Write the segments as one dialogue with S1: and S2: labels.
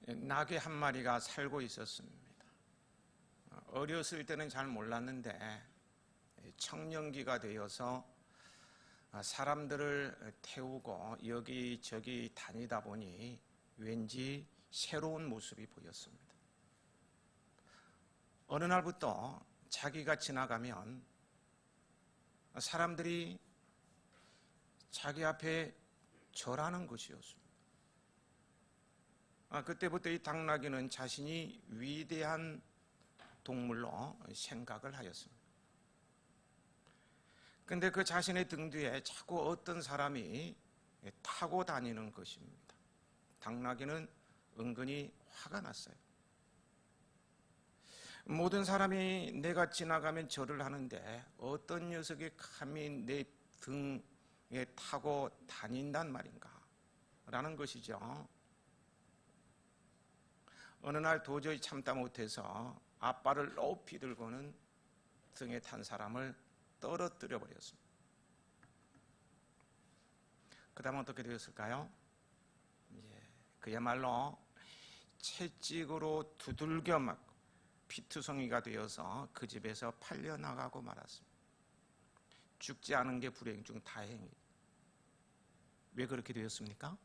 S1: 나귀 한 마리가 살고 있었습니다. 어렸을 때는 잘 몰랐는데 청년기가 되어서 사람들을 태우고 여기저기 다니다 보니 왠지 새로운 모습이 보였습니다. 어느 날부터 자기가 지나가면 사람들이 자기 앞에 절하는 것이었습니다. 그때부터 이 당나귀는 자신이 위대한 동물로 생각을 하였습니다. 근데 그 자신의 등 뒤에 자꾸 어떤 사람이 타고 다니는 것입니다. 당나귀는 은근히 화가 났어요. 모든 사람이 내가 지나가면 절을 하는데 어떤 녀석이 감히 내 등에 타고 다닌단 말인가 라는 것이죠. 어느 날 도저히 참다 못해서 앞발을 높이 들고는 등에 탄 사람을 떨어뜨려 버렸습니다. 그 다음 어떻게 되었을까요? 그야말로 채찍으로 두들겨 맞고 피투성이가 되어서 그 집에서 팔려나가고 말았습니다. 죽지 않은 게 불행 중 다행이에요. 왜 그렇게 되었습니까?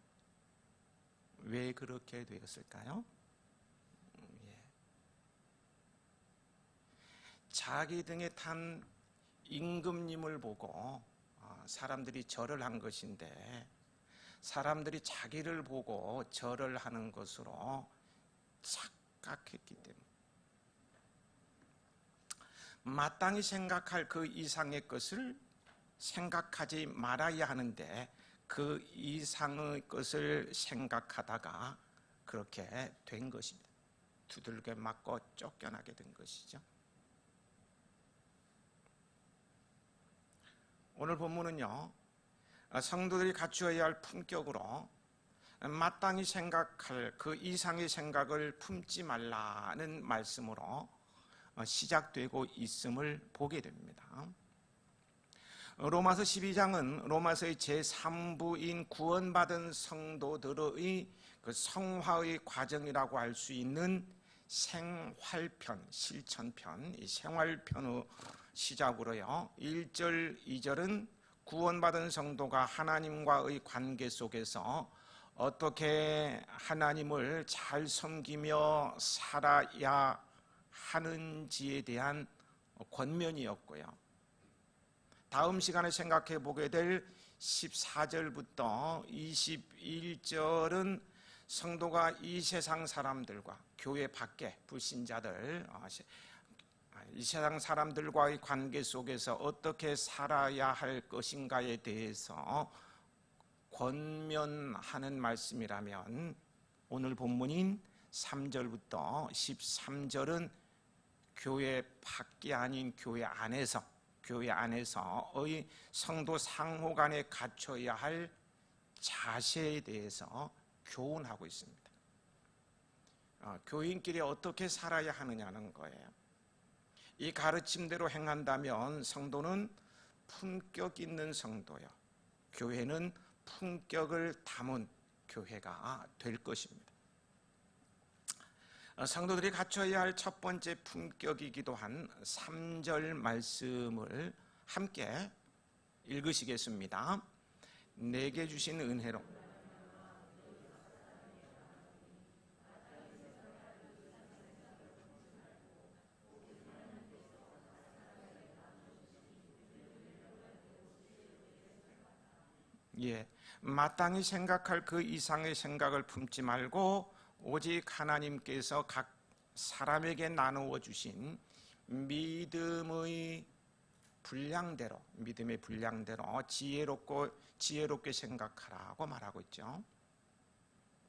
S1: 왜 그렇게 되었을까요? 자기 등에 탄 임금님을 보고 사람들이 절을 한 것인데 사람들이 자기를 보고 절을 하는 것으로 착각했기 때문에 마땅히 생각할 그 이상의 것을 생각하지 말아야 하는데 그 이상의 것을 생각하다가 그렇게 된 것입니다. 두들겨 맞고 쫓겨나게 된 것이죠. 오늘 본문은요, 성도들이 갖추어야 할 품격으로 마땅히 생각할 그 이상의 생각을 품지 말라는 말씀으로 시작되고 있음을 보게 됩니다. 로마서 12장은 로마서의 제3부인 구원받은 성도들의 그 성화의 과정이라고 할 수 있는 생활편, 실천편, 이 생활편의 시작으로요, 1절, 2절은 구원받은 성도가 하나님과의 관계 속에서 어떻게 하나님을 잘 섬기며 살아야 하는지에 대한 권면이었고요. 다음 시간에 생각해 보게 될 14절부터 21절은 성도가 이 세상 사람들과 교회 밖에 불신자들, 이 세상 사람들과의 관계 속에서 어떻게 살아야 할 것인가에 대해서 권면하는 말씀이라면 오늘 본문인 3절부터 13절은 교회 밖이 아닌 교회 안에서의 성도 상호 간에 갖춰야 할 자세에 대해서 교훈하고 있습니다. 교인끼리 어떻게 살아야 하느냐는 거예요. 이 가르침대로 행한다면 성도는 품격 있는 성도요, 교회는 품격을 담은 교회가 될 것입니다. 성도들이 갖춰야 할 첫 번째 품격이기도 한 3절 말씀을 함께 읽으시겠습니다. 내게 주신 은혜로 마땅히 생각할 그 이상의 생각을 품지 말고 오직 하나님께서 각 사람에게 나누어 주신 믿음의 분량대로 지혜롭게 생각하라고 말하고 있죠.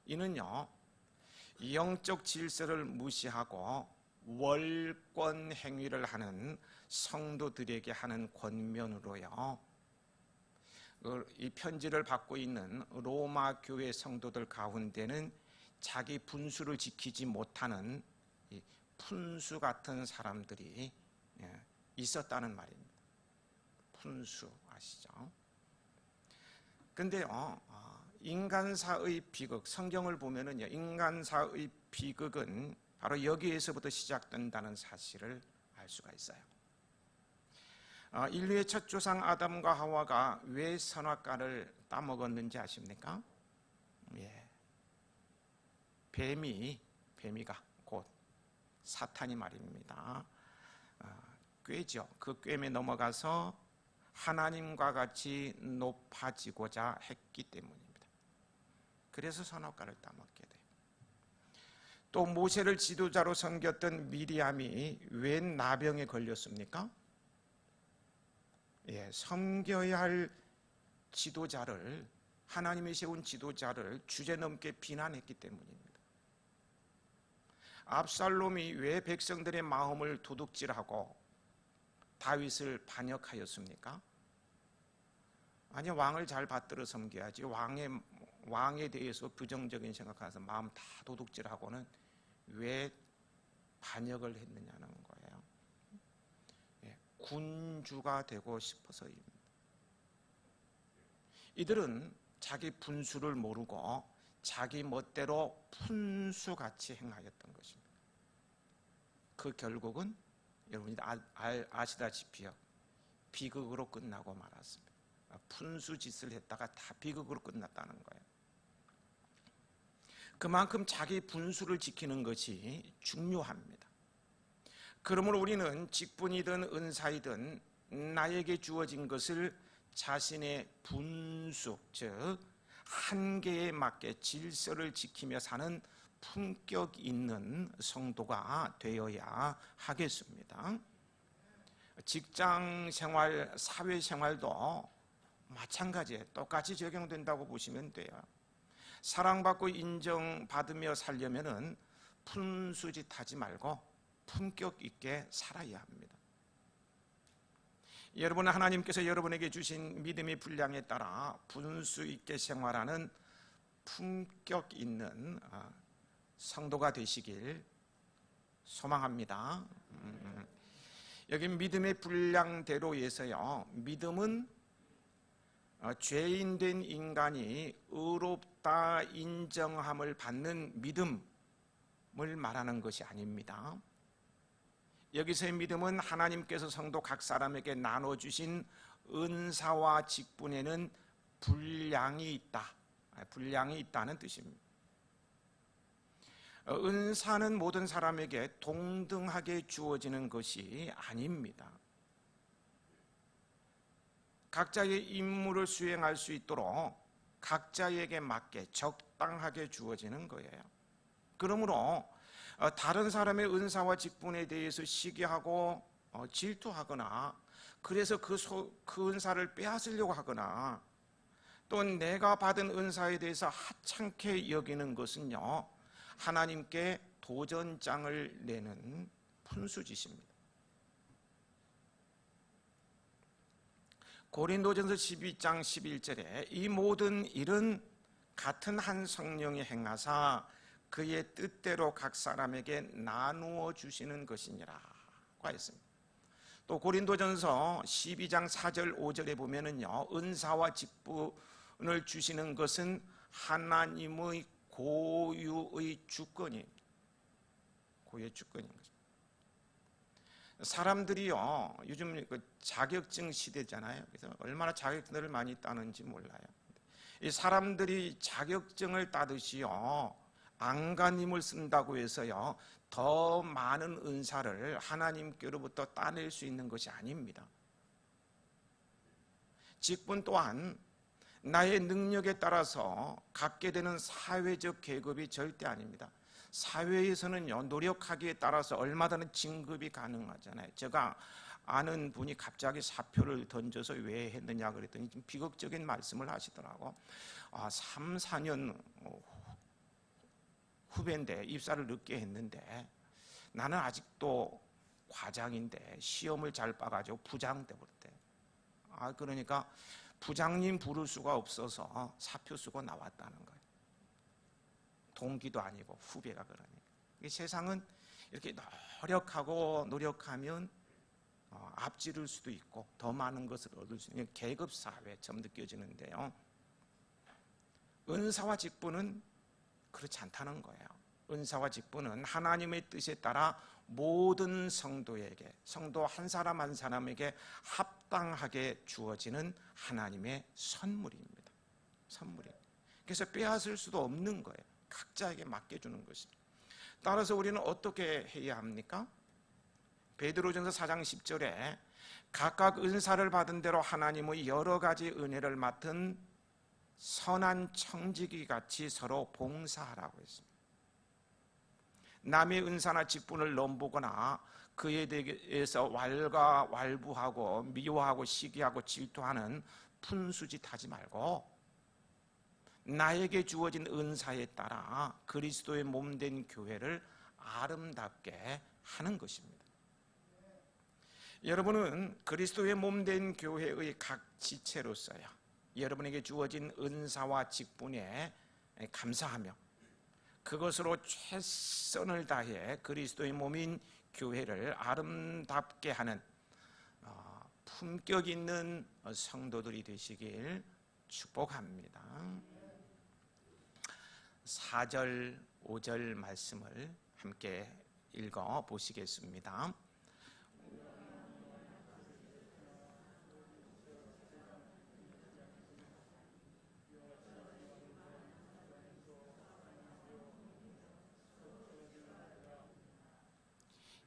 S1: 이는요, 영적 질서를 무시하고 월권 행위를 하는 성도들에게 하는 권면으로요, 이 편지를 받고 있는 로마 교회 성도들 가운데는 자기 분수를 지키지 못하는 푼수 같은 사람들이 있었다는 말입니다. 푼수 아시죠? 근데요, 인간사의 비극, 성경을 보면은요, 인간사의 비극은 바로 여기에서부터 시작된다는 사실을 알 수가 있어요. 인류의 첫 조상 아담과 하와가 왜 선악과를 따먹었는지 아십니까? 예. 뱀이가 곧 사탄이 말입니다. 꾀죠. 그 꾀에 넘어가서 하나님과 같이 높아지고자 했기 때문입니다. 그래서 선악과를 따먹게 돼요. 또 모세를 지도자로 섬겼던 미리암이 왜 나병에 걸렸습니까? 예, 섬겨야 할 지도자를, 하나님이 세운 지도자를 주제넘게 비난했기 때문입니다. 압살롬이 왜 백성들의 마음을 도둑질하고 다윗을 반역하였습니까? 아니, 왕을 잘 받들어 섬겨야지. 왕에 대해서 부정적인 생각해서 마음 다 도둑질하고는 왜 반역을 했느냐는 거예요. 예, 군주가 되고 싶어서입니다. 이들은 자기 분수를 모르고 자기 멋대로 푼수같이 행하였던 것입니다. 그 결국은 여러분이 아시다시피요, 비극으로 끝나고 말았습니다. 푼수 짓을 했다가 다 비극으로 끝났다는 거예요. 그만큼 자기 분수를 지키는 것이 중요합니다. 그러므로 우리는 직분이든 은사이든 나에게 주어진 것을 자신의 분수, 즉 한계에 맞게 질서를 지키며 사는 품격 있는 성도가 되어야 하겠습니다. 직장 생활, 사회 생활도 마찬가지에 똑같이 적용된다고 보시면 돼요. 사랑받고 인정받으며 살려면은 푼수짓 하지 말고 품격 있게 살아야 합니다. 여러분, 하나님께서 여러분에게 주신 믿음의 분량에 따라 분수 있게 생활하는 품격 있는 성도가 되시길 소망합니다. 여기 믿음의 분량대로에서요, 믿음은 죄인된 인간이 의롭다 인정함을 받는 믿음을 말하는 것이 아닙니다. 여기서의 믿음은 하나님께서 성도 각 사람에게 나눠주신 은사와 직분에는 분량이 있다는 뜻입니다. 은사는 모든 사람에게 동등하게 주어지는 것이 아닙니다. 각자의 임무를 수행할 수 있도록 각자에게 맞게 적당하게 주어지는 거예요. 그러므로 다른 사람의 은사와 직분에 대해서 시기하고 질투하거나, 그래서 그 은사를 빼앗으려고 하거나, 또 내가 받은 은사에 대해서 하찮게 여기는 것은요, 하나님께 도전장을 내는 푼수짓입니다. 고린도전서 12장 11절에 이 모든 일은 같은 한 성령이 행하사 그의 뜻대로 각 사람에게 나누어 주시는 것이니라 고 했습니다. 또 고린도전서 12장 4절 5절에 보면은요, 은사와 직분을 주시는 것은 하나님의 고유의 주권입니다. 고유의 주권인 거죠. 사람들이요, 요즘 자격증 시대잖아요. 그래서 얼마나 자격증을 많이 따는지 몰라요. 이 사람들이 자격증을 따듯이요, 안간힘을 쓴다고 해서요, 더 많은 은사를 하나님께로부터 따낼 수 있는 것이 아닙니다. 직분 또한 나의 능력에 따라서 갖게 되는 사회적 계급이 절대 아닙니다. 사회에서는요, 노력하기에 따라서 얼마든지 진급이 가능하잖아요. 제가 아는 분이 갑자기 사표를 던져서 왜 했느냐 그랬더니 좀 비극적인 말씀을 하시더라고. 3, 4년 후배인데 입사를 늦게 했는데 나는 아직도 과장인데 시험을 잘 봐가지고 부장 돼버렸대. 그러니까 부장님 부를 수가 없어서 사표 쓰고 나왔다는 거예요. 동기도 아니고 후배가 그러니까. 세상은 이렇게 노력하면 앞지를 수도 있고 더 많은 것을 얻을 수 있는 계급사회처럼 느껴지는데요, 은사와 직분은 그렇지 않다는 거예요. 은사와 직분은 하나님의 뜻에 따라 모든 성도에게, 성도 한 사람 한 사람에게 합당하게 주어지는 하나님의 선물입니다. 선물이에요. 그래서 빼앗을 수도 없는 거예요. 각자에게 맡겨주는 것입니다. 따라서 우리는 어떻게 해야 합니까? 베드로전서 4장 10절에 각각 은사를 받은 대로 하나님의 여러 가지 은혜를 맡은 선한 청지기 같이 서로 봉사하라고 했습니다. 남의 은사나 직분을 넘보거나 그에 대해서 왈가왈부하고 미워하고 시기하고 질투하는 푼수짓 하지 말고 나에게 주어진 은사에 따라 그리스도의 몸된 교회를 아름답게 하는 것입니다. 여러분은 그리스도의 몸된 교회의 각 지체로서요, 여러분에게 주어진 은사와 직분에 감사하며 그것으로 최선을 다해 그리스도의 몸인 교회를 아름답게 하는 품격 있는 성도들이 되시길 축복합니다. 4절, 5절 말씀을 함께 읽어 보시겠습니다.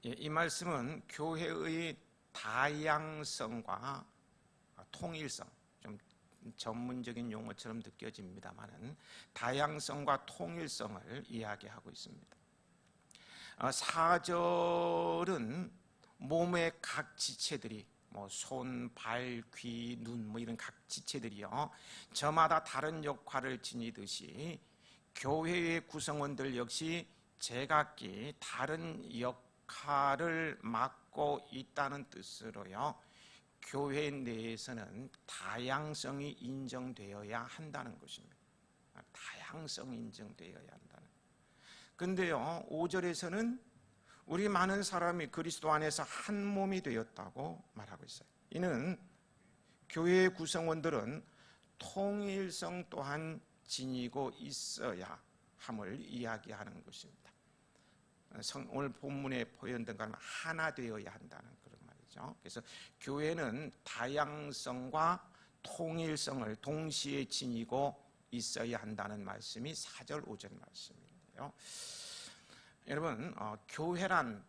S1: 이 말씀은 교회의 다양성과 통일성, 좀 전문적인 용어처럼 느껴집니다만은 다양성과 통일성을 이야기하고 있습니다. 4절은 몸의 각 지체들이 손, 발, 귀, 눈 이런 각 지체들이요, 저마다 다른 역할을 지니듯이 교회의 구성원들 역시 제각기 다른 역할을 맡고 있다는 뜻으로요, 교회 내에서는 다양성이 인정되어야 한다는 것입니다. 다양성이 인정되어야 한다는. 근데요, 5절에서는 우리 많은 사람이 그리스도 안에서 한 몸이 되었다고 말하고 있어요. 이는 교회의 구성원들은 통일성 또한 지니고 있어야 함을 이야기하는 것입니다. 오늘 본문에 표현된 것은 하나 되어야 한다는 그런 말이죠. 그래서 교회는 다양성과 통일성을 동시에 지니고 있어야 한다는 말씀이 4절, 5절 말씀인데요. 여러분, 교회란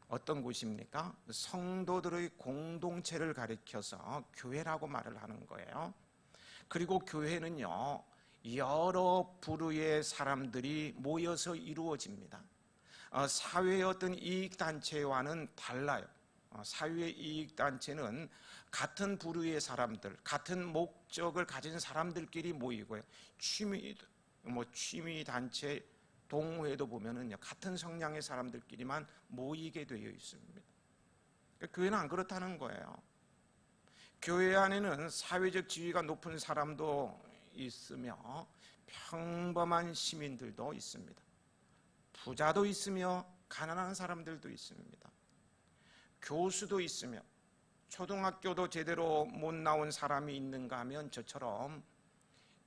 S1: 어떤 곳입니까? 성도들의 공동체를 가리켜서 교회라고 말을 하는 거예요. 그리고 교회는요, 여러 부류의 사람들이 모여서 이루어집니다. 사회의 어떤 이익단체와는 달라요. 사회의 이익단체는 같은 부류의 사람들, 같은 목적을 가진 사람들끼리 모이고요. 취미단체, 동호회도 보면은요, 같은 성향의 사람들끼리만 모이게 되어 있습니다. 교회는 안 그렇다는 거예요. 교회 안에는 사회적 지위가 높은 사람도 있으며 평범한 시민들도 있습니다. 부자도 있으며 가난한 사람들도 있습니다. 교수도 있으며 초등학교도 제대로 못 나온 사람이 있는가 하면 저처럼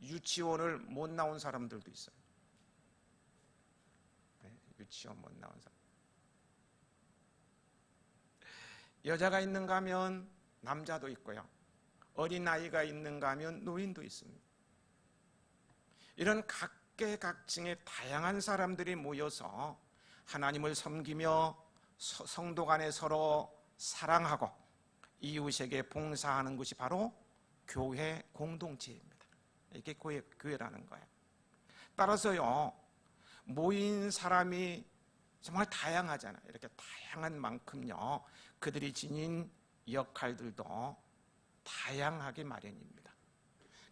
S1: 유치원을 못 나온 사람들도 있어요. 유치원 못 나온 사람. 여자가 있는가 하면 남자도 있고요. 어린아이가 있는가 하면 노인도 있습니다. 이런 각계각층의 다양한 사람들이 모여서 하나님을 섬기며 성도 간에 서로 사랑하고 이웃에게 봉사하는 것이 바로 교회 공동체입니다. 이게 교회라는 거예요. 따라서요, 모인 사람이 정말 다양하잖아요. 이렇게 다양한 만큼요, 그들이 지닌 역할들도 다양하게 마련입니다.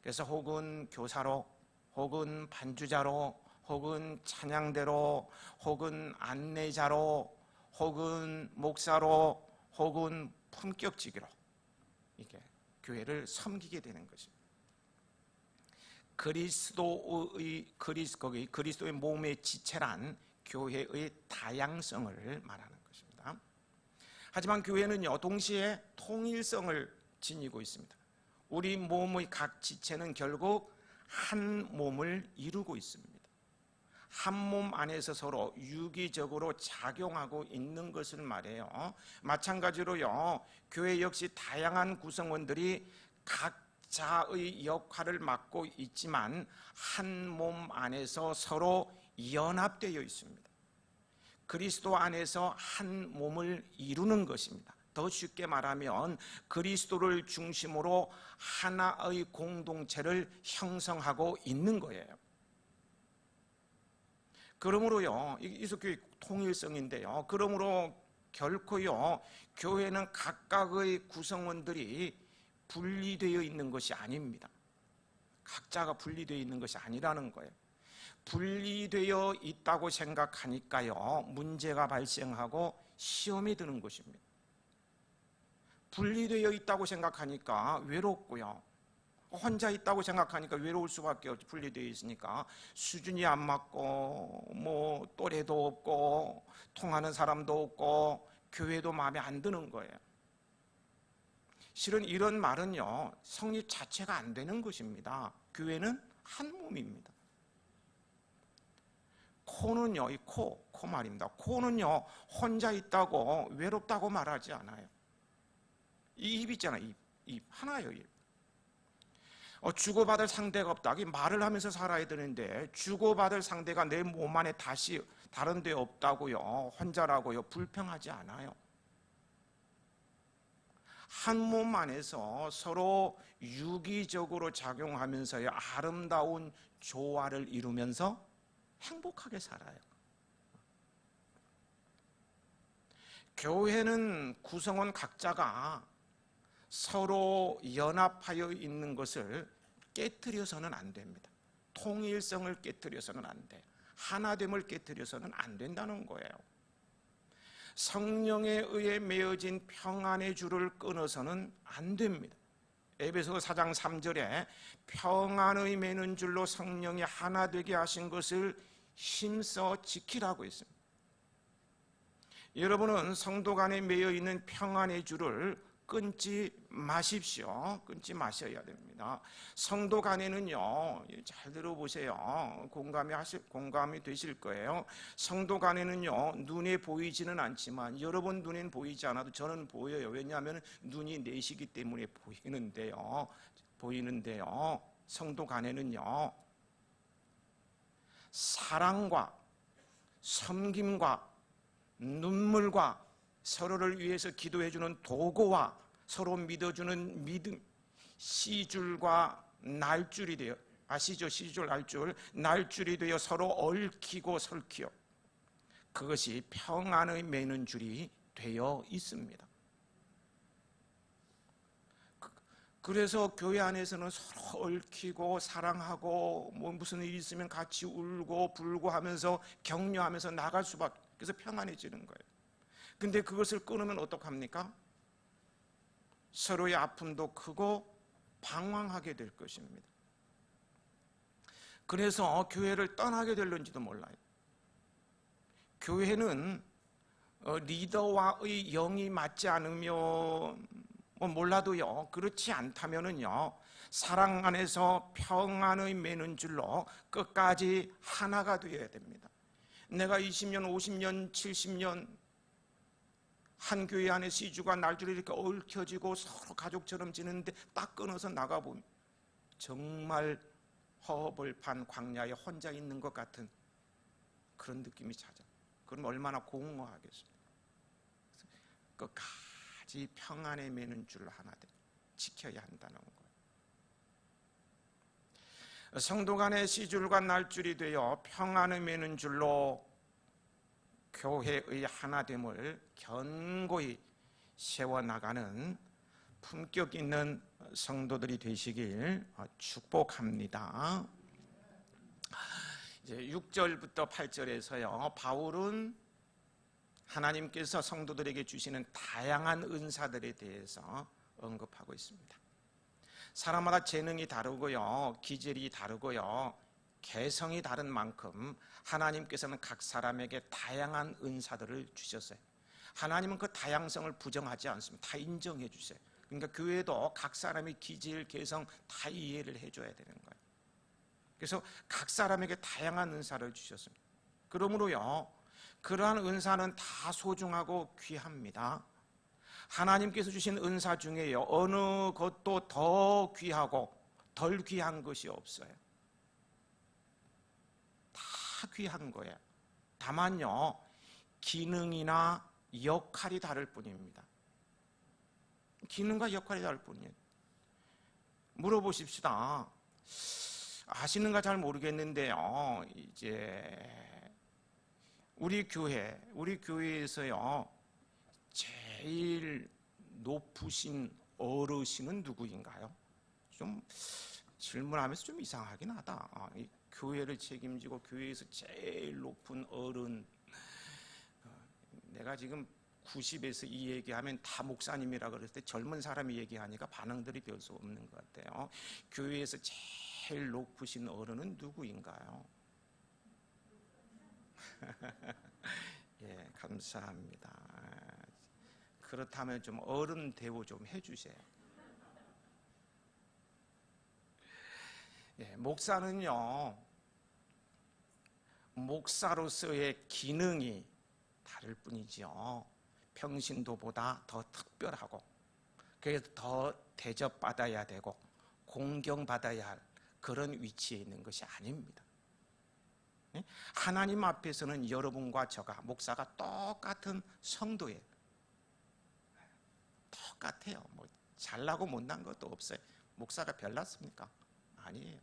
S1: 그래서 혹은 교사로, 혹은 반주자로, 혹은 찬양대로, 혹은 안내자로, 혹은 목사로, 혹은 품격지기로 이게 교회를 섬기게 되는 것입니다. 그리스도의 몸의 지체란 교회의 다양성을 말하는 것입니다. 하지만 교회는요, 동시에 통일성을 지니고 있습니다. 우리 몸의 각 지체는 결국 한 몸을 이루고 있습니다. 한 몸 안에서 서로 유기적으로 작용하고 있는 것을 말해요. 마찬가지로요, 교회 역시 다양한 구성원들이 각자의 역할을 맡고 있지만 한 몸 안에서 서로 연합되어 있습니다. 그리스도 안에서 한 몸을 이루는 것입니다. 더 쉽게 말하면 그리스도를 중심으로 하나의 공동체를 형성하고 있는 거예요. 그러므로요, 이석교회 통일성인데요, 그러므로 결코요, 교회는 각각의 구성원들이 분리되어 있는 것이 아닙니다. 각자가 분리되어 있는 것이 아니라는 거예요. 분리되어 있다고 생각하니까요, 문제가 발생하고 시험이 드는 것입니다. 분리되어 있다고 생각하니까 외롭고요, 혼자 있다고 생각하니까 외로울 수밖에 없지. 분리되어 있으니까 수준이 안 맞고 뭐 또래도 없고 통하는 사람도 없고 교회도 마음에 안 드는 거예요. 실은 이런 말은요, 성립 자체가 안 되는 것입니다. 교회는 한 몸입니다. 코는요, 이 코 말입니다. 코는요, 혼자 있다고 외롭다고 말하지 않아요. 이 입 있잖아요. 입 하나예요. 입. 주고받을 상대가 없다. 말을 하면서 살아야 되는데 주고받을 상대가 내 몸 안에 다시 다른 데 없다고요, 혼자라고요, 불평하지 않아요. 한 몸 안에서 서로 유기적으로 작용하면서요, 아름다운 조화를 이루면서 행복하게 살아요. 교회는 구성원 각자가 서로 연합하여 있는 것을 깨트려서는 안 됩니다. 통일성을 깨트려서는 안 돼요. 하나됨을 깨트려서는 안 된다는 거예요. 성령에 의해 맺어진 평안의 줄을 끊어서는 안 됩니다. 에베소서 4장 3절에 평안의 매는 줄로 성령이 하나 되게 하신 것을 힘써 지키라고 했습니다. 여러분은 성도 간에 매여 있는 평안의 줄을 끊지 마십시오. 끊지 마셔야 됩니다. 성도 간에는요, 잘 들어보세요. 공감이 되실 거예요. 성도 간에는요, 눈에 보이지는 않지만, 여러분 눈엔 보이지 않아도 저는 보여요. 왜냐하면 눈이 내시기 때문에 보이는데요. 성도 간에는요, 사랑과 섬김과 눈물과 서로를 위해서 기도해주는 도구와 서로 믿어주는 믿음, 씨줄과 날줄이 되어, 아시죠? 씨줄, 날줄이 되어 서로 얽히고 설키요, 그것이 평안의 매는 줄이 되어 있습니다. 그래서 교회 안에서는 서로 얽히고 사랑하고 뭐 무슨 일이 있으면 같이 울고 불고 하면서 격려하면서 나갈 수밖에, 그래서 평안해지는 거예요. 근데 그것을 끊으면 어떡합니까? 서로의 아픔도 크고 방황하게 될 것입니다. 그래서 교회를 떠나게 될런지도 몰라요. 교회는 리더와의 영이 맞지 않으면 몰라도요, 그렇지 않다면은요, 사랑 안에서 평안의 매는 줄로 끝까지 하나가 되어야 됩니다. 내가 20년, 50년, 70년 한 교회 안에 씨주가 날줄이 이렇게 얽혀지고 서로 가족처럼 지내는데 딱 끊어서 나가보면 정말 허벌판 광야에 혼자 있는 것 같은 그런 느낌이 찾아. 그럼 얼마나 공허하겠어요. 끝까지 평안에 매는 줄 하나 지켜야 한다는 거예요. 성도 간의 씨줄과 날줄이 되어 평안에 매는 줄로 교회의 하나됨을 견고히 세워나가는 품격 있는 성도들이 되시길 축복합니다. 이제 6절부터 8절에서요, 바울은 하나님께서 성도들에게 주시는 다양한 은사들에 대해서 언급하고 있습니다. 사람마다 재능이 다르고요, 기질이 다르고요, 개성이 다른 만큼 하나님께서는 각 사람에게 다양한 은사들을 주셨어요. 하나님은 그 다양성을 부정하지 않습니다. 다 인정해 주세요. 그러니까 교회도 각 사람의 기질, 개성 다 이해를 해줘야 되는 거예요. 그래서 각 사람에게 다양한 은사를 주셨습니다. 그러므로요, 그러한 은사는 다 소중하고 귀합니다. 하나님께서 주신 은사 중에요, 어느 것도 더 귀하고 덜 귀한 것이 없어요. 다 귀한 거예요. 다만요, 기능이나 역할이 다를 뿐입니다. 기능과 역할이 다를 뿐이에요. 물어보십시다. 아시는가 잘 모르겠는데요, 이제 우리 교회에서요, 제일 높으신 어르신은 누구인가요? 좀 질문하면서 좀 이상하긴 하다. 이 교회를 책임지고 교회에서 제일 높은 어른, 내가 지금 90에서 이 얘기하면 다 목사님이라 그랬을 때 젊은 사람이 얘기하니까 반응들이 별 수 없는 것 같아요. 교회에서 제일 높으신 어른은 누구인가요? 예, 감사합니다. 그렇다면 좀 어른 대우 좀 해주세요. 예, 목사는요, 목사로서의 기능이 다를 뿐이죠. 평신도보다 더 특별하고, 그래서 더 대접받아야 되고 공경받아야 할 그런 위치에 있는 것이 아닙니다. 하나님 앞에서는 여러분과 저가, 목사가 똑같은 성도예요. 똑같아요. 뭐 잘나고 못난 것도 없어요. 목사가 별났습니까? 아니에요.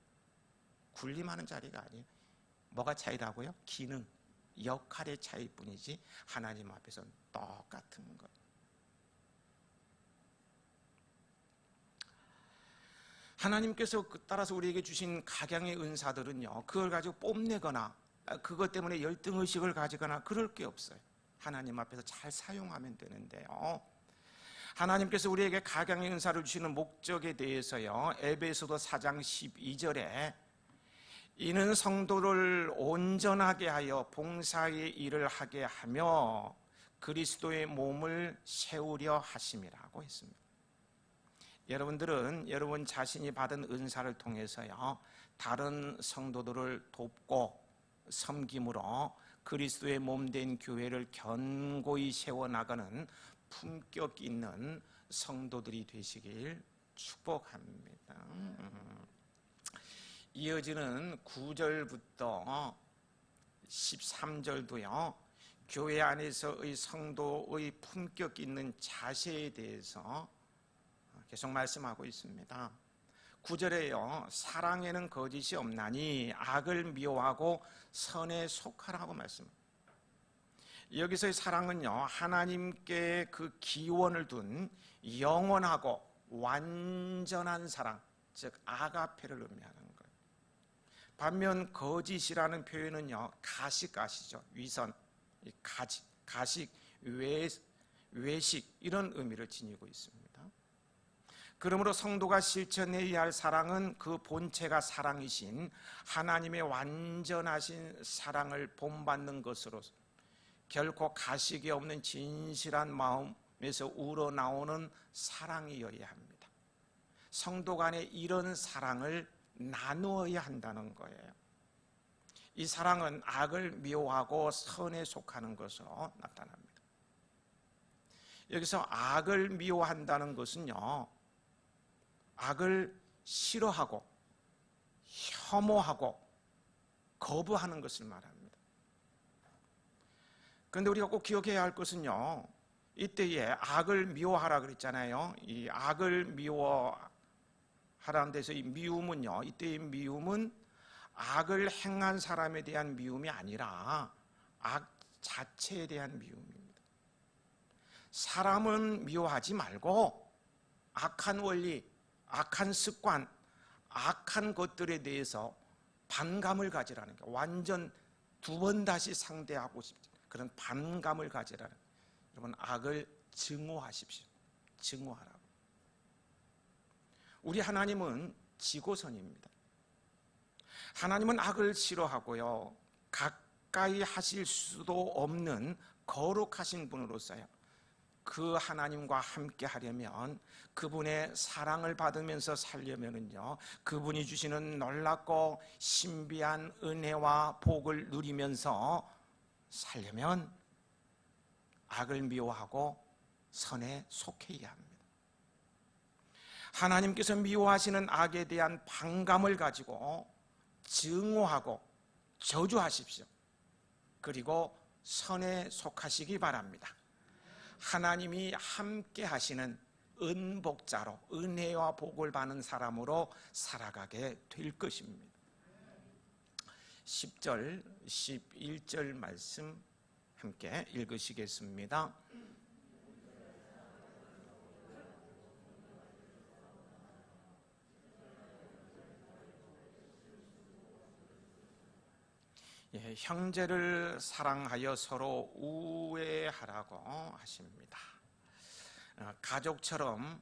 S1: 군림하는 자리가 아니에요. 뭐가 차이라고요? 기능, 역할의 차이뿐이지 하나님 앞에서는 똑같은 것. 하나님께서 따라서 우리에게 주신 각양의 은사들은요, 그걸 가지고 뽐내거나 그것 때문에 열등의식을 가지거나 그럴 게 없어요. 하나님 앞에서 잘 사용하면 되는데요, 하나님께서 우리에게 각양의 은사를 주시는 목적에 대해서요, 에베소서 4장 12절에 이는 성도를 온전하게 하여 봉사의 일을 하게 하며 그리스도의 몸을 세우려 하심이라고 했습니다. 여러분들은 여러분 자신이 받은 은사를 통해서요, 다른 성도들을 돕고 섬김으로 그리스도의 몸된 교회를 견고히 세워나가는 품격 있는 성도들이 되시길 축복합니다. 이어지는 9절부터 13절도요, 교회 안에서의 성도의 품격 있는 자세에 대해서 계속 말씀하고 있습니다. 9절에요, 사랑에는 거짓이 없나니 악을 미워하고 선에 속하라고 말씀합니다. 여기서의 사랑은요, 하나님께 그 기원을 둔 영원하고 완전한 사랑, 즉 아가페를 의미하는 거예요. 반면 거짓이라는 표현은요, 가식이죠. 위선, 가식, 외식 이런 의미를 지니고 있습니다. 그러므로 성도가 실천해야 할 사랑은 그 본체가 사랑이신 하나님의 완전하신 사랑을 본받는 것으로 결코 가식이 없는 진실한 마음에서 우러나오는 사랑이어야 합니다. 성도 간에 이런 사랑을 나누어야 한다는 거예요. 이 사랑은 악을 미워하고 선에 속하는 것으로 나타납니다. 여기서 악을 미워한다는 것은요, 악을 싫어하고 혐오하고 거부하는 것을 말합니다. 그런데 우리가 꼭 기억해야 할 것은요, 이때에 악을 미워하라 그랬잖아요. 이 악을 미워하라는 데서 이 미움은요, 이때의 미움은 악을 행한 사람에 대한 미움이 아니라 악 자체에 대한 미움입니다. 사람은 미워하지 말고 악한 원리, 악한 습관, 악한 것들에 대해서 반감을 가지라는 게, 완전 두 번 다시 상대하고 싶지, 그런 반감을 가지라는, 여러분 악을 증오하십시오. 증오하라고. 우리 하나님은 지고선입니다. 하나님은 악을 싫어하고요, 가까이 하실 수도 없는 거룩하신 분으로서요, 그 하나님과 함께 하려면, 그분의 사랑을 받으면서 살려면은요, 그분이 주시는 놀랍고 신비한 은혜와 복을 누리면서 살려면 악을 미워하고 선에 속해야 합니다. 하나님께서 미워하시는 악에 대한 반감을 가지고 증오하고 저주하십시오. 그리고 선에 속하시기 바랍니다. 하나님이 함께 하시는 은복자로, 은혜와 복을 받는 사람으로 살아가게 될 것입니다. 10절, 11절 말씀 함께 읽으시겠습니다. 형제를 사랑하여 서로 우애하라고 하십니다. 가족처럼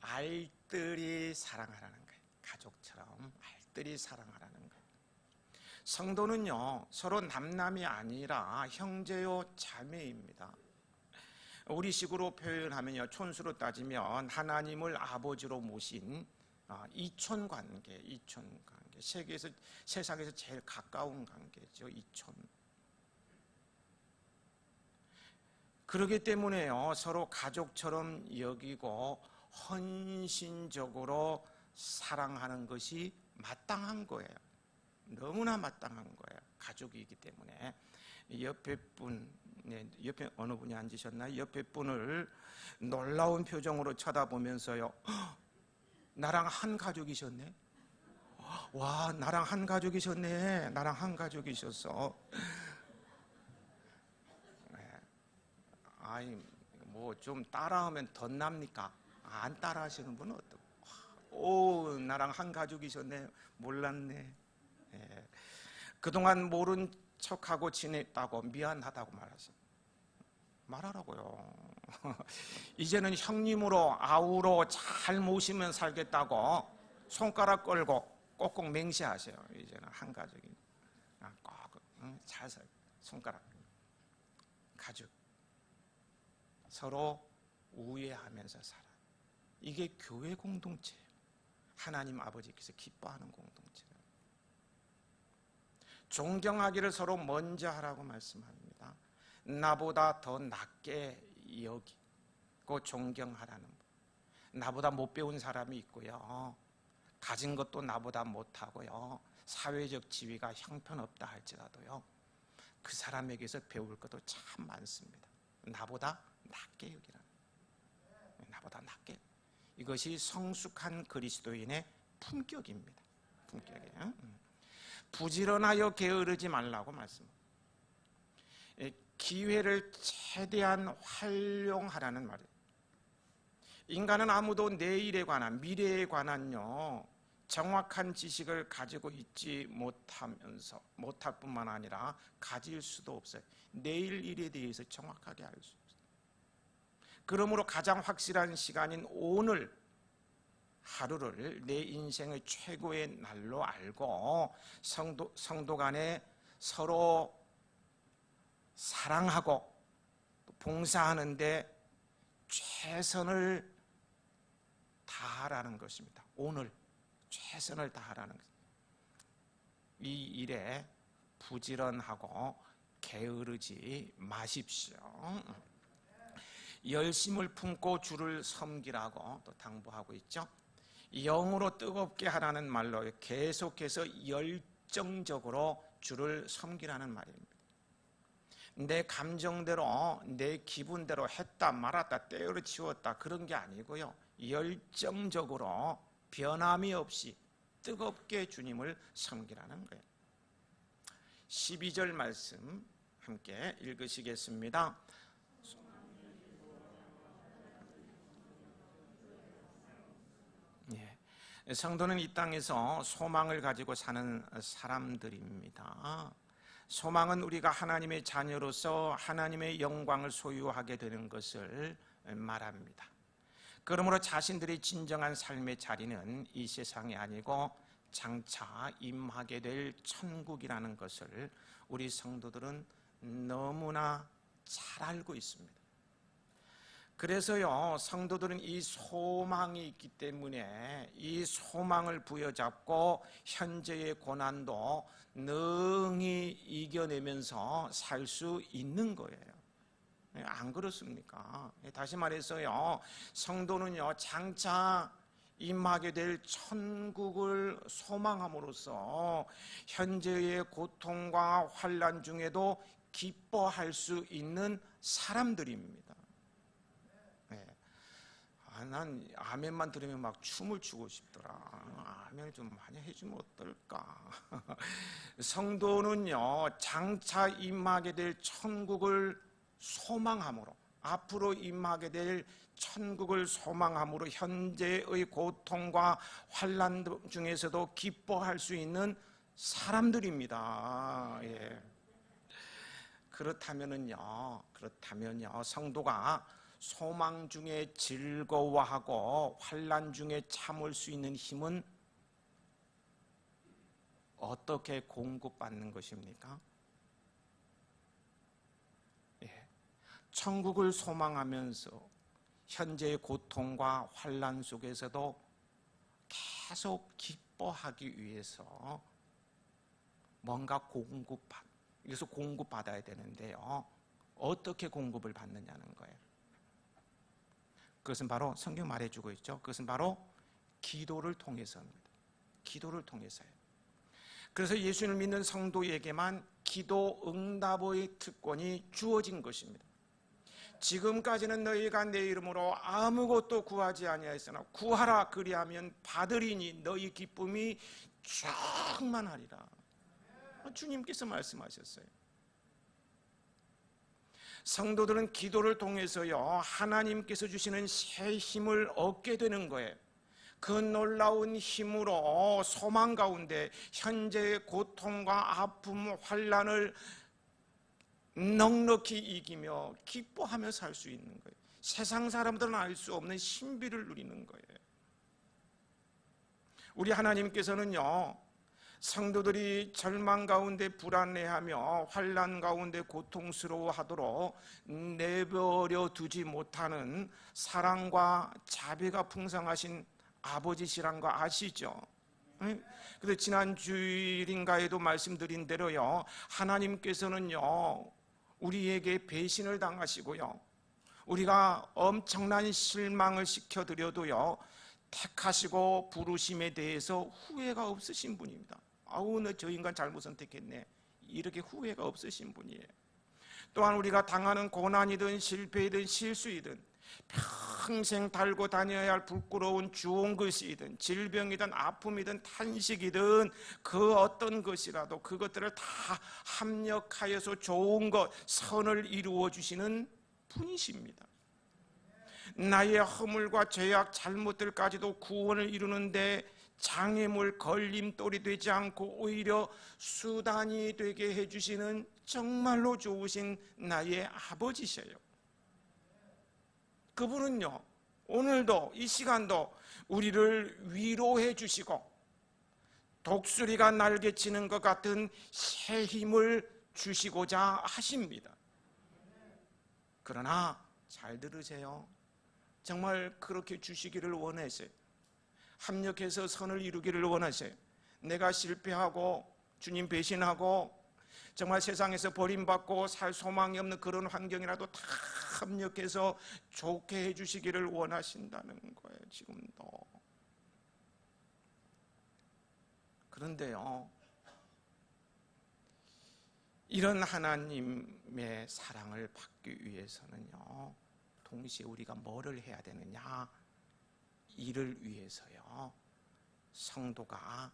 S1: 알뜰히 사랑하라는 거예요. 가족처럼 알뜰히 사랑하라는 거예요. 성도는요, 서로 남남이 아니라 형제요 자매입니다. 우리식으로 표현하면요, 촌수로 따지면 하나님을 아버지로 모신 이촌관계, 이촌관계. 세상에서 제일 가까운 관계죠, 이촌. 그렇기 때문에요, 서로 가족처럼 여기고 헌신적으로 사랑하는 것이 마땅한 거예요. 너무나 마땅한 거예요. 가족이기 때문에. 옆에 분, 옆에 어느 분이 앉으셨나요? 옆에 분을 놀라운 표정으로 쳐다보면서요, 나랑 한 가족이셨네? 와, 나랑 한 가족이셨네. 나랑 한 가족이셨어. 아이, 뭐 좀 따라하면 덧납니까? 안 따라하시는 분은 어떡? 오, 나랑 한 가족이셨네. 몰랐네. 예. 그동안 모른 척하고 지냈다고 미안하다고 말하라고요. 이제는 형님으로 아우로 잘 모시면 살겠다고 손가락 걸고 꼭꼭 맹세하세요. 이제는 한 가족이 꼭 잘 살. 손가락 가족 서로 우애하면서 살아. 이게 교회 공동체예요. 하나님 아버지께서 기뻐하는 공동체예요. 존경하기를 서로 먼저 하라고 말씀합니다. 나보다 더 낮게 여기고 존경하라는 것. 나보다 못 배운 사람이 있고요, 가진 것도 나보다 못하고요, 사회적 지위가 형편없다 할지라도요, 그 사람에게서 배울 것도 참 많습니다. 나보다 낮게 여기라는, 나보다 낮게. 이것이 성숙한 그리스도인의 품격입니다. 품격이에요. 부지런하여 게으르지 말라고 말씀합니다. 기회를 최대한 활용하라는 말이에요. 인간은 아무도 내일에 관한, 미래에 관한요, 정확한 지식을 가지고 있지 못할 뿐만 아니라 가질 수도 없어요. 내일 일에 대해서 정확하게 알 수 없어요. 그러므로 가장 확실한 시간인 오늘 하루를 내 인생의 최고의 날로 알고 성도 간에 서로 사랑하고 봉사하는데 최선을 다하라는 것입니다. 오늘 최선을 다하라는 것입니다. 이 일에 부지런하고 게으르지 마십시오. 열심을 품고 주를 섬기라고 또 당부하고 있죠. 영으로 뜨겁게 하라는 말로 계속해서 열정적으로 주를 섬기라는 말입니다. 내 감정대로, 내 기분대로 했다 말았다 때려치웠다 그런 게 아니고요, 열정적으로 변함이 없이 뜨겁게 주님을 섬기라는 거예요. 12절 말씀 함께 읽으시겠습니다. 성도는 이 땅에서 소망을 가지고 사는 사람들입니다. 소망은 우리가 하나님의 자녀로서 하나님의 영광을 소유하게 되는 것을 말합니다. 그러므로 자신들의 진정한 삶의 자리는 이 세상이 아니고 장차 임하게 될 천국이라는 것을 우리 성도들은 너무나 잘 알고 있습니다. 그래서요, 성도들은 이 소망이 있기 때문에 이 소망을 부여잡고 현재의 고난도 능히 이겨내면서 살 수 있는 거예요. 안 그렇습니까? 다시 말해서요, 성도는요, 장차 임하게 될 천국을 소망함으로써 현재의 고통과 환난 중에도 기뻐할 수 있는 사람들입니다. 난 아멘만 들으면 막 춤을 추고 싶더라. 아멘을 좀 많이 해주면 어떨까? 성도는요, 장차 임하게 될 천국을 소망함으로, 앞으로 임하게 될 천국을 소망함으로 현재의 고통과 환난 중에서도 기뻐할 수 있는 사람들입니다. 예. 그렇다면요, 성도가 소망 중에 즐거워하고 환난 중에 참을 수 있는 힘은 어떻게 공급받는 것입니까? 예. 천국을 소망하면서 현재의 고통과 환난 속에서도 계속 기뻐하기 위해서 뭔가 여기서 공급받아야 되는데요, 어떻게 공급을 받느냐는 거예요. 그것은 바로 성경 말해주고 있죠. 그것은 바로 기도를 통해서입니다. 기도를 통해서요. 그래서 예수님을 믿는 성도에게만 기도 응답의 특권이 주어진 것입니다. 지금까지는 너희가 내 이름으로 아무것도 구하지 아니하였으나 구하라 그리하면 받으리니 너희 기쁨이 충만하리라. 주님께서 말씀하셨어요. 성도들은 기도를 통해서요, 하나님께서 주시는 새 힘을 얻게 되는 거예요. 그 놀라운 힘으로 소망 가운데 현재의 고통과 아픔, 환난을 넉넉히 이기며 기뻐하며 살 수 있는 거예요. 세상 사람들은 알 수 없는 신비를 누리는 거예요. 우리 하나님께서는요, 성도들이 절망 가운데 불안해하며 환난 가운데 고통스러워하도록 내버려 두지 못하는 사랑과 자비가 풍성하신 아버지시란 거 아시죠? 그래서 지난 주일인가에도 말씀드린 대로요, 하나님께서는요, 우리에게 배신을 당하시고요, 우리가 엄청난 실망을 시켜드려도요, 택하시고 부르심에 대해서 후회가 없으신 분입니다. 아우, 저 인간 잘못 선택했네, 이렇게 후회가 없으신 분이에요. 또한 우리가 당하는 고난이든 실패이든 실수이든 평생 달고 다녀야 할 부끄러운 주온 것이든 질병이든 아픔이든 탄식이든 그 어떤 것이라도 그것들을 다 합력하여서 좋은 것, 선을 이루어 주시는 분이십니다. 나의 허물과 죄악, 잘못들까지도 구원을 이루는데 장애물, 걸림돌이 되지 않고 오히려 수단이 되게 해주시는 정말로 좋으신 나의 아버지셔요. 그분은요, 오늘도 이 시간도 우리를 위로해 주시고 독수리가 날개치는 것 같은 새 힘을 주시고자 하십니다. 그러나 잘 들으세요. 정말 그렇게 주시기를 원하세요. 합력해서 선을 이루기를 원하세요. 내가 실패하고 주님 배신하고 정말 세상에서 버림받고 살 소망이 없는 그런 환경이라도 다 합력해서 좋게 해주시기를 원하신다는 거예요. 지금도. 그런데요, 이런 하나님의 사랑을 받기 위해서는요, 동시에 우리가 뭐를 해야 되느냐? 이를 위해서요, 성도가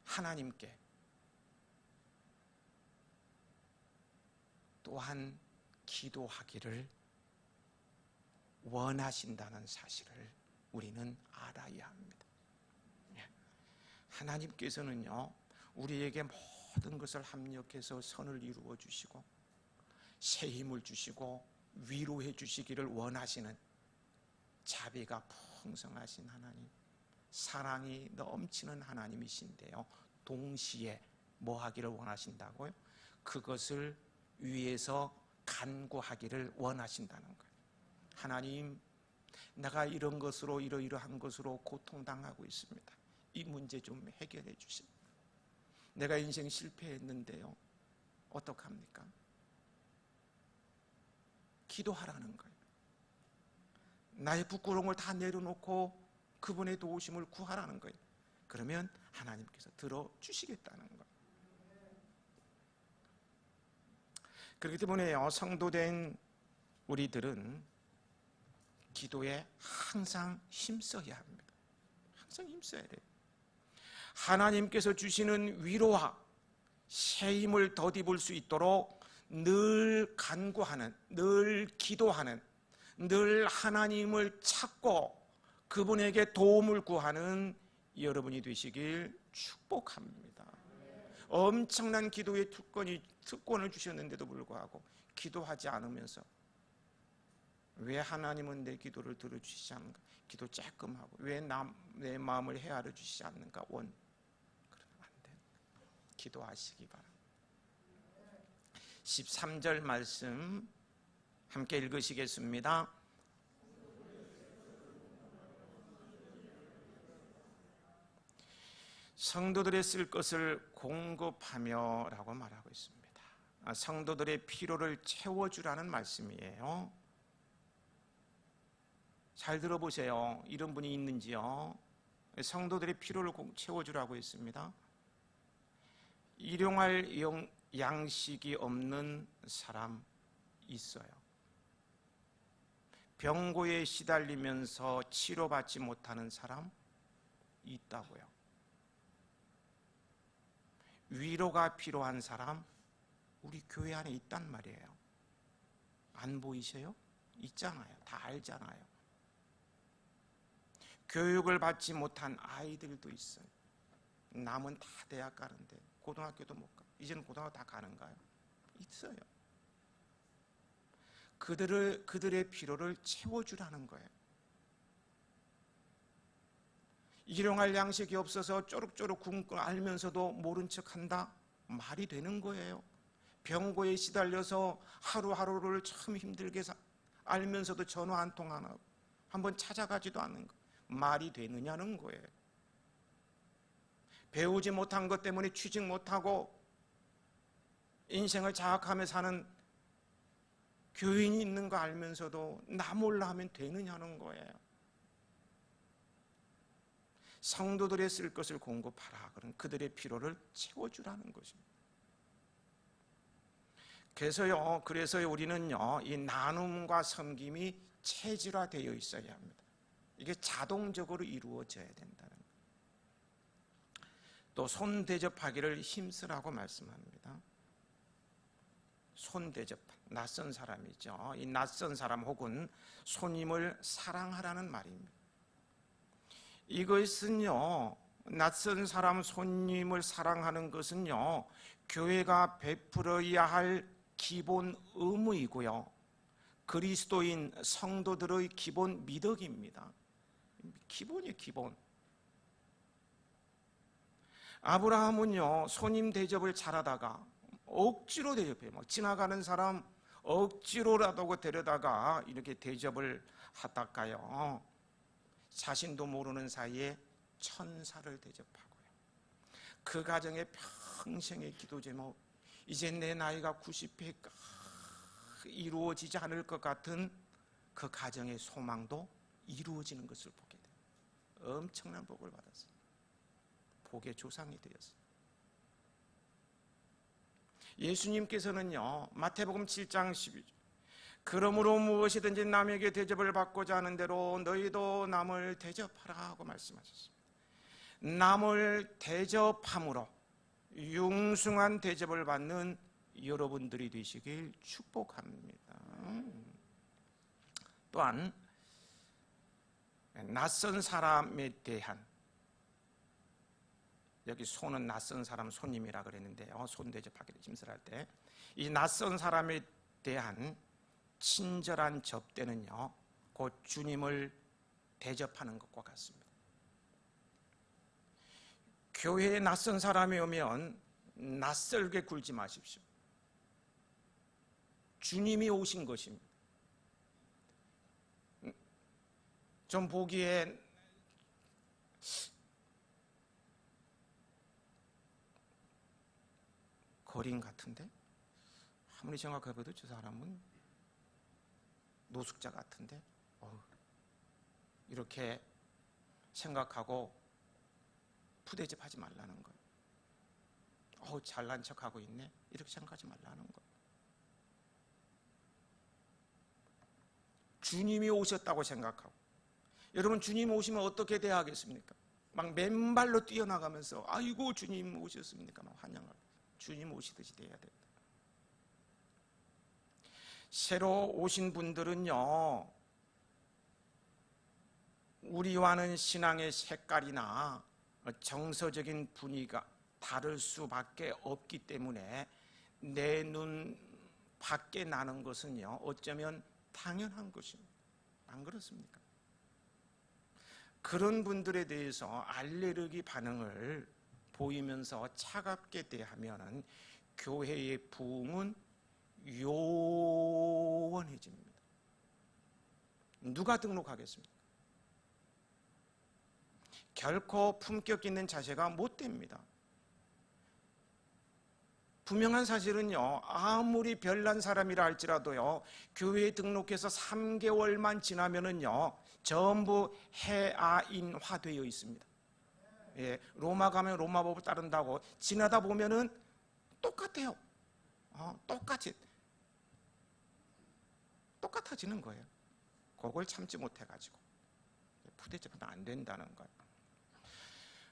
S1: 하나님께 또한 기도하기를 원하신다는 사실을 우리는 알아야 합니다. 하나님께서는요, 우리에게 모든 것을 합력해서 선을 이루어 주시고 새 힘을 주시고 위로해 주시기를 원하시는 자비가 풍성하신 하나님, 사랑이 넘치는 하나님이신데요, 동시에 뭐 하기를 원하신다고요? 그것을 위해서 간구하기를 원하신다는 거예요. 하나님, 내가 이런 것으로 이러이러한 것으로 고통당하고 있습니다. 이 문제 좀 해결해 주세요. 내가 인생 실패했는데요, 어떡합니까? 기도하라는 거예요. 나의 부끄러움을 다 내려놓고 그분의 도우심을 구하라는 거예요. 그러면 하나님께서 들어주시겠다는 거예요. 그렇기 때문에 성도된 우리들은 기도에 항상 힘써야 합니다. 항상 힘써야 돼요. 하나님께서 주시는 위로와 새 힘을 덧입을 수 있도록 늘 간구하는, 늘 기도하는, 늘 하나님을 찾고 그분에게 도움을 구하는 여러분이 되시길 축복합니다. 엄청난 기도의 특권을 주셨는데도 불구하고 기도하지 않으면서 왜 하나님은 내 기도를 들어주시지 않는가? 기도 조금 하고 왜 내 마음을 헤아려 주시지 않는가? 그러면 안 돼요. 기도하시기 바랍니다. 13절 말씀 함께 읽으시겠습니다. 성도들의 쓸 것을 공급하며 라고 말하고 있습니다. 성도들의 필요를 채워주라는 말씀이에요. 잘 들어보세요. 이런 분이 있는지요? 성도들의 필요를 채워주라고 했습니다. 일용할 양식이 없는 사람 있어요. 병고에 시달리면서 치료받지 못하는 사람 있다고요. 위로가 필요한 사람 우리 교회 안에 있단 말이에요. 안 보이세요? 있잖아요. 다 알잖아요. 교육을 받지 못한 아이들도 있어요. 남은 다 대학 가는데 고등학교도 못 가. 이제는 고등학교 다 가는가요? 있어요. 그들의 필요를 채워주라는 거예요. 일용할 양식이 없어서 쪼룩쪼룩 굶고 알면서도 모른 척한다? 말이 되는 거예요. 병고에 시달려서 하루하루를 참 힘들게 알면서도 전화 한 통 안 하고 한번 찾아가지도 않는 거 말이 되느냐는 거예요. 배우지 못한 것 때문에 취직 못하고 인생을 자학하며 사는 교인이 있는 거 알면서도 나 몰라 하면 되느냐는 거예요. 성도들의 쓸 것을 공급하라. 그런 그들의 필요를 채워주라는 것입니다. 그래서요 우리는요 이 나눔과 섬김이 체질화되어 있어야 합니다. 이게 자동적으로 이루어져야 된다는 거예요. 또 손 대접하기를 힘쓰라고 말씀합니다. 손 대접, 낯선 사람이죠. 이 낯선 사람 혹은 손님을 사랑하라는 말입니다. 이것은요, 낯선 사람 손님을 사랑하는 것은요, 교회가 베풀어야 할 기본 의무이고요, 그리스도인 성도들의 기본 미덕입니다. 기본이에요, 기본. 아브라함은요, 손님 대접을 잘하다가 억지로 대접해요. 막 지나가는 사람 억지로라도 데려다가 이렇게 대접을 하다가요, 자신도 모르는 사이에 천사를 대접하고요. 그 가정의 평생의 기도 제목, 이제 내 나이가 90회 이루어지지 않을 것 같은 그 가정의 소망도 이루어지는 것을 보게 돼요. 엄청난 복을 받았어요. 복의 조상이 되었어요. 예수님께서는요, 마태복음 7장 12절, 그러므로 무엇이든지 남에게 대접을 받고자 하는 대로 너희도 남을 대접하라 하고 말씀하셨습니다. 남을 대접함으로 융숭한 대접을 받는 여러분들이 되시길 축복합니다. 또한 낯선 사람에 대한, 여기 손은 낯선 사람 손님이라 그랬는데요, 손 대접하기를 힘쓰할 때 이 낯선 사람에 대한 친절한 접대는요, 곧 주님을 대접하는 것과 같습니다. 교회에 낯선 사람이 오면 낯설게 굴지 마십시오. 주님이 오신 것입니다. 좀 보기에 거린 같은데, 아무리 생각해봐도 저 사람은 노숙자 같은데, 이렇게 생각하고 푸대접 하지 말라는 거예요. 잘난 척하고 있네, 이렇게 생각하지 말라는 거예요. 주님이 오셨다고 생각하고, 여러분 주님 오시면 어떻게 대하겠습니까? 막 맨발로 뛰어나가면서 아이고 주님 오셨습니까? 막 환영하고 주님 오시듯이 돼야 된다. 새로 오신 분들은요, 우리와는 신앙의 색깔이나 정서적인 분위기가 다를 수밖에 없기 때문에 내 눈 밖에 나는 것은요, 어쩌면 당연한 것입니다. 안 그렇습니까? 그런 분들에 대해서 알레르기 반응을 보이면서 차갑게 대하면 교회의 부흥은 요원해집니다. 누가 등록하겠습니까? 결코 품격 있는 자세가 못 됩니다. 분명한 사실은요, 아무리 별난 사람이라 할지라도요, 교회에 등록해서 3개월만 지나면은요, 전부 해아인화되어 있습니다. 예, 로마 가면 로마법을 따른다고 지나다 보면은 똑같아요. 똑같아지는 거예요. 그걸 참지 못해가지고 푸대접은 안 된다는 거예요.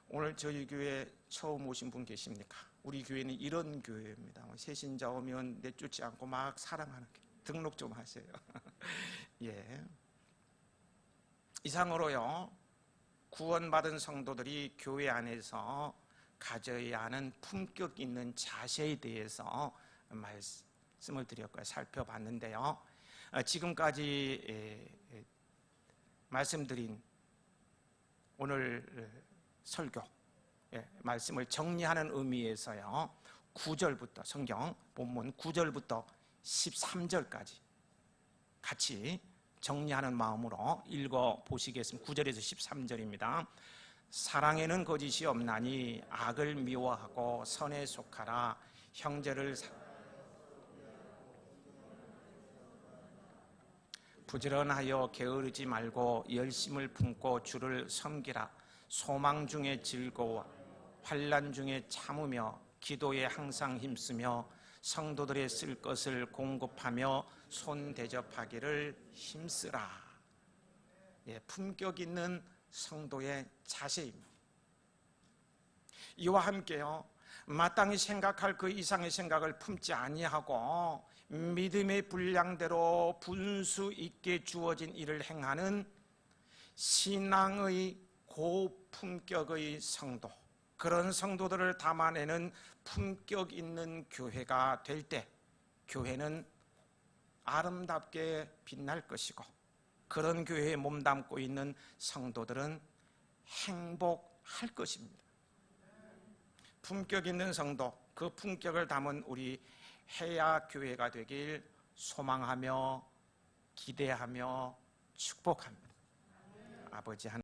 S1: 오늘 저희 교회 처음 오신 분 계십니까? 우리 교회는 이런 교회입니다. 새신자 오면 내쫓지 않고 막 사랑하는 교회. 등록 좀 하세요. 예. 이상으로요, 구원받은 성도들이 교회 안에서 가져야 하는 품격 있는 자세에 대해서 말씀을 드렸고요, 살펴봤는데요. 지금까지 말씀드린 오늘 설교 말씀을 정리하는 의미에서요, 9절부터 성경 본문 9절부터 13절까지 같이 정리하는 마음으로 읽어보시겠습니다. 9절에서 13절입니다. 사랑에는 거짓이 없나니 악을 미워하고 선에 속하라. 형제를 부지런하여 게으르지 말고 열심을 품고 주를 섬기라. 소망 중에 즐거워 환난 중에 참으며 기도에 항상 힘쓰며 성도들의 쓸 것을 공급하며 손 대접하기를 힘쓰라. 품격 있는 성도의 자세입니다. 이와 함께요, 마땅히 생각할 그 이상의 생각을 품지 아니하고 믿음의 분량대로 분수 있게 주어진 일을 행하는 신앙의 고품격의 성도, 그런 성도들을 담아내는 품격 있는 교회가 될 때 교회는 아름답게 빛날 것이고, 그런 교회에 몸담고 있는 성도들은 행복할 것입니다. 품격 있는 성도, 그 품격을 담은 우리 해야 교회가 되길 소망하며 기대하며 축복합니다. 아버지 하나님,